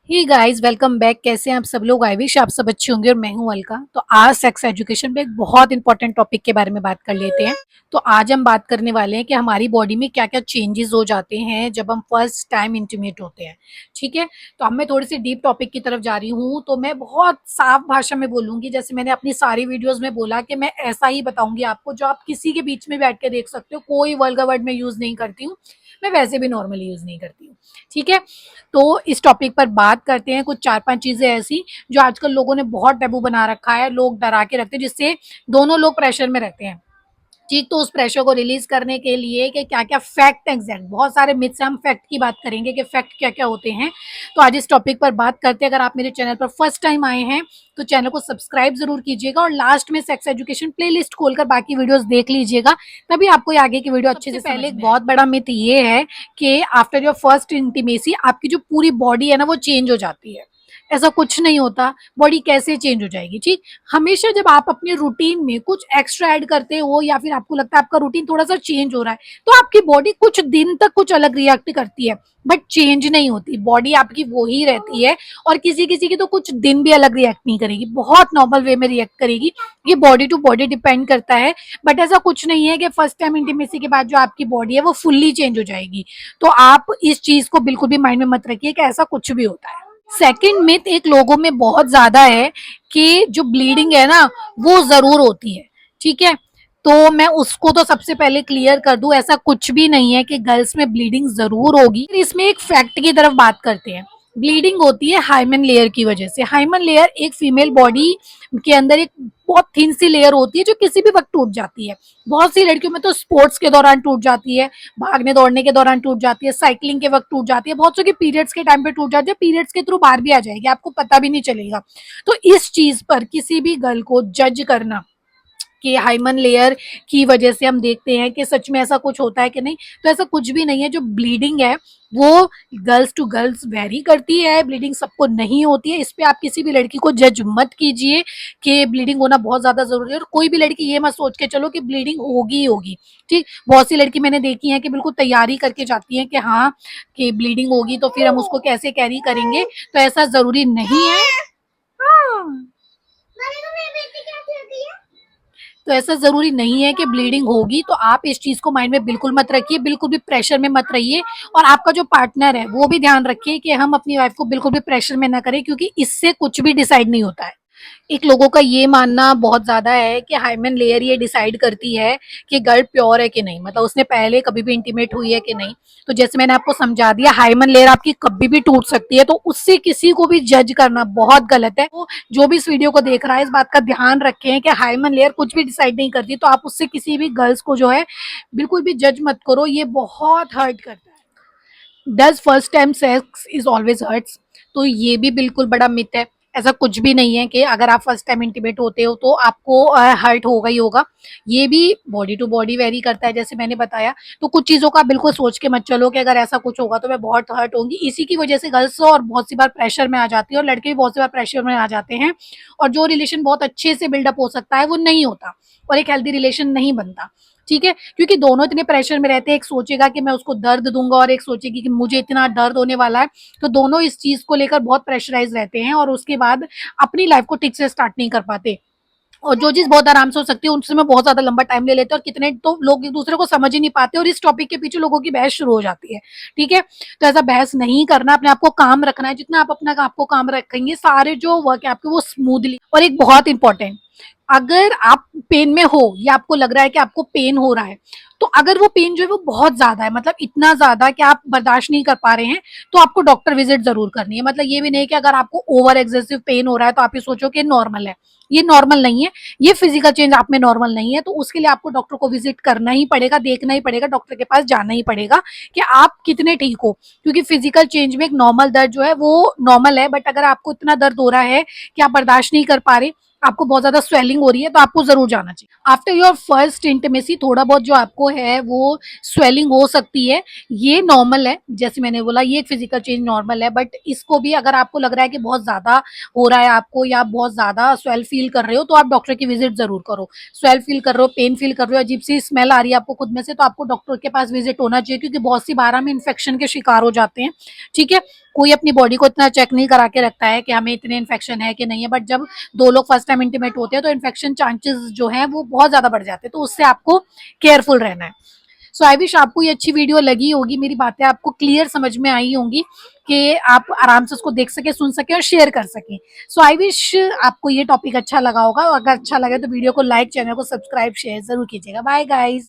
Hey guys, welcome back. कैसे हैं आप सब लोग? आई विश आप सब अच्छे होंगे और मैं हूं अलका। तो आज सेक्स एजुकेशन पे एक बहुत इंपॉर्टेंट टॉपिक के बारे में बात कर लेते हैं। तो आज हम बात करने वाले हैं कि हमारी बॉडी में क्या क्या चेंजेस हो जाते हैं जब हम फर्स्ट टाइम इंटीमेट होते हैं। ठीक है, तो अब मैं थोड़ी सी डीप टॉपिक की तरफ जा रही हूँ। तो मैं बहुत साफ भाषा में बोलूंगी, जैसे मैंने अपनी सारी वीडियोज में बोला कि मैं ऐसा ही बताऊंगी आपको जो आप किसी के बीच में बैठ के देख सकते हो। कोई वल्गर वर्ड में यूज नहीं करती हूँ, मैं वैसे भी नॉर्मली यूज नहीं करती हूँ। ठीक है, तो इस टॉपिक पर बात करते हैं। कुछ 4-5 चीजें ऐसी जो आजकल लोगों ने बहुत टैबू बना रखा है, लोग डरा के रखते हैं, जिससे दोनों लोग प्रेशर में रहते हैं। ठीक, तो उस प्रेशर को रिलीज करने के लिए कि क्या क्या फैक्ट, एग्जैक्ट बहुत सारे मिथ्स हैं, हम फैक्ट की बात करेंगे कि फैक्ट क्या क्या होते हैं। तो आज इस टॉपिक पर बात करते हैं। अगर आप मेरे चैनल पर फर्स्ट टाइम आए हैं तो चैनल को सब्सक्राइब जरूर कीजिएगा और लास्ट में सेक्स एजुकेशन प्लेलिस्ट खोलकर बाकी वीडियोस देख लीजिएगा, तभी आपको ये आगे की वीडियो अच्छे से पहले एक बहुत बड़ा मिथ ये है कि आफ्टर योर फर्स्ट इंटीमेसी आपकी जो पूरी बॉडी है ना वो चेंज हो जाती है। ऐसा कुछ नहीं होता। बॉडी कैसे चेंज हो जाएगी? ठीक, हमेशा जब आप अपने रूटीन में कुछ एक्स्ट्रा ऐड करते हो या फिर आपको लगता है आपका रूटीन थोड़ा सा चेंज हो रहा है, तो आपकी बॉडी कुछ दिन तक कुछ अलग रिएक्ट करती है, बट चेंज नहीं होती। बॉडी आपकी वो ही रहती है। और किसी किसी की तो कुछ दिन भी अलग रिएक्ट नहीं करेगी, बहुत नॉर्मल वे में रिएक्ट करेगी। ये बॉडी टू बॉडी डिपेंड करता है। बट ऐसा कुछ नहीं है कि फर्स्ट टाइम इंटीमेसी के बाद जो आपकी बॉडी है वो फुल्ली चेंज हो जाएगी। तो आप इस चीज को बिल्कुल भी माइंड में मत रखिए कि ऐसा कुछ भी होता है। सेकंड मिथ एक लोगों में बहुत ज्यादा है कि जो ब्लीडिंग है ना वो जरूर होती है। ठीक है, तो मैं उसको तो सबसे पहले क्लियर कर दूं, ऐसा कुछ भी नहीं है कि गर्ल्स में ब्लीडिंग जरूर होगी। इसमें एक फैक्ट की तरफ बात करते हैं। ब्लीडिंग होती है हाइमन लेयर की वजह से। हाइमन लेयर एक फीमेल बॉडी के अंदर एक बहुत थिन सी लेयर होती है जो किसी भी वक्त टूट जाती है। बहुत सी लड़कियों में तो स्पोर्ट्स के दौरान टूट जाती है, भागने दौड़ने के दौरान टूट जाती है, साइकिलिंग के वक्त टूट जाती है, बहुत सौ की पीरियड्स के टाइम पे टूट जाती है, पीरियड्स के थ्रू बाहर भी आ जाएगी, आपको पता भी नहीं चलेगा। तो इस चीज पर किसी भी गर्ल को जज करना कि हाइमन लेयर की वजह से हम देखते हैं कि सच में ऐसा कुछ होता है कि नहीं, तो ऐसा कुछ भी नहीं है। जो ब्लीडिंग है वो गर्ल्स टू गर्ल्स वेरी करती है, ब्लीडिंग सबको नहीं होती है। इस पे आप किसी भी लड़की को जज मत कीजिए कि ब्लीडिंग होना बहुत ज्यादा जरूरी है। और कोई भी लड़की ये मत सोच के चलो कि ब्लीडिंग होगी ही होगी। ठीक, बहुत सी लड़की मैंने देखी है कि बिल्कुल तैयारी करके जाती है कि हाँ कि ब्लीडिंग होगी तो फिर हम उसको कैसे कैरी करेंगे, तो ऐसा जरूरी नहीं है। हाँ, तो ऐसा जरूरी नहीं है कि ब्लीडिंग होगी तो आप इस चीज को माइंड में बिल्कुल मत रखिए, बिल्कुल भी प्रेशर में मत रहिए। और आपका जो पार्टनर है वो भी ध्यान रखिए कि हम अपनी वाइफ को बिल्कुल भी प्रेशर में ना करें, क्योंकि इससे कुछ भी डिसाइड नहीं होता है। एक लोगों का ये मानना बहुत ज्यादा है कि हाइमन लेयर ये डिसाइड करती है कि गर्ल प्योर है कि नहीं, मतलब उसने पहले कभी भी इंटीमेट हुई है कि नहीं। तो जैसे मैंने आपको समझा दिया, हाइमन लेयर आपकी कभी भी टूट सकती है, तो उससे किसी को भी जज करना बहुत गलत है। तो जो भी इस वीडियो को देख रहा है इस बात का ध्यान रखें कि हाइमन लेयर कुछ भी डिसाइड नहीं करती। तो आप उससे किसी भी गर्ल्स को जो है बिल्कुल भी जज मत करो, ये बहुत हर्ट करता है। Does first time sex is always hurts? तो ये भी बिल्कुल बड़ा मिथ है। ऐसा कुछ भी नहीं है कि अगर आप फर्स्ट टाइम इंटीमेट होते हो तो आपको हर्ट होगा ही होगा। ये भी बॉडी टू बॉडी वेरी करता है, जैसे मैंने बताया। तो कुछ चीजों का बिल्कुल सोच के मत चलो कि अगर ऐसा कुछ होगा तो मैं बहुत हर्ट होंगी। इसी की वजह से गर्ल्स और बहुत सी बार प्रेशर में आ जाती है और लड़के भी बहुत सी बार प्रेशर में आ जाते हैं। और जो रिलेशन बहुत अच्छे से बिल्डअप हो सकता है वो नहीं होता और एक हेल्दी रिलेशन नहीं बनता। ठीक है, क्योंकि दोनों इतने प्रेशर में रहते हैं, एक सोचेगा कि मैं उसको दर्द दूंगा और एक सोचेगी कि मुझे इतना दर्द होने वाला है। तो दोनों इस चीज को लेकर बहुत प्रेशराइज रहते हैं और उसके बाद अपनी लाइफ को ठीक से स्टार्ट नहीं कर पाते। और जो चीज बहुत आराम से हो सकती है उसमें बहुत ज्यादा लंबा टाइम ले लेते हैं, और कितने तो लोग एक दूसरे को समझ ही नहीं पाते और इस टॉपिक के पीछे लोगों की बहस शुरू हो जाती है। ठीक है, तो ऐसा बहस नहीं करना, अपने आप को काम रखना है। जितना आप अपना आपको काम रखेंगे सारे जो वर्क है आपके वो स्मूथली। और एक बहुत इंपॉर्टेंट, अगर आप पेन में हो या आपको लग रहा है कि आपको पेन हो रहा है, तो अगर वो पेन जो है वो बहुत ज्यादा है, मतलब इतना ज्यादा कि आप बर्दाश्त नहीं कर पा रहे हैं, तो आपको डॉक्टर विजिट जरूर करनी है। मतलब ये भी नहीं कि अगर आपको ओवर एक्सेसिव पेन हो रहा है तो आप ये सोचो कि नॉर्मल है। ये नॉर्मल नहीं है, ये फिजिकल चेंज आप में नॉर्मल नहीं है। तो उसके लिए आपको डॉक्टर को विजिट करना ही पड़ेगा, देखना ही पड़ेगा, डॉक्टर के पास जाना ही पड़ेगा कि आप कितने ठीक हो। क्योंकि फिजिकल चेंज में एक नॉर्मल दर्द जो है वो नॉर्मल है, बट अगर आपको इतना दर्द हो रहा है कि आप बर्दाश्त नहीं कर पा रहे, आपको बहुत ज्यादा स्वेलिंग हो रही है, तो आपको जरूर जाना चाहिए। आफ्टर योर फर्स्ट इंटीमेसी थोड़ा बहुत जो आपको है वो स्वेलिंग हो सकती है, ये नॉर्मल है। जैसे मैंने बोला ये फिजिकल चेंज नॉर्मल है, बट इसको भी अगर आपको लग रहा है कि बहुत ज्यादा हो रहा है आपको या आप बहुत ज्यादा स्वेल फील कर रहे हो, तो आप डॉक्टर की विजिट जरूर करो। स्वेल फील कर रहे हो, पेन फील कर रहे हो, अजीब सी स्मेल आ रही है आपको खुद में से, तो आपको डॉक्टर के पास विजिट होना चाहिए, क्योंकि बहुत सी बार हम इन्फेक्शन के शिकार हो जाते हैं। ठीक है, कोई अपनी बॉडी को इतना चेक नहीं करा के रखता है कि हमें इतने इन्फेक्शन है कि नहीं है, बट जब दो लोग फर्स्ट टाइम इंटीमेट होते हैं तो इन्फेक्शन चांसेस जो है वो बहुत ज्यादा बढ़ जाते हैं, तो उससे आपको केयरफुल रहना है। सो आई विश आपको ये अच्छी वीडियो लगी होगी, मेरी बातें आपको क्लियर समझ में आई होंगी कि आप आराम से उसको देख सके, सुन सके और शेयर कर सके। सो आई विश आपको ये टॉपिक अच्छा लगा होगा, और अगर अच्छा लगे तो वीडियो को लाइक, चैनल को सब्सक्राइब, शेयर जरूर कीजिएगा। Bye guys.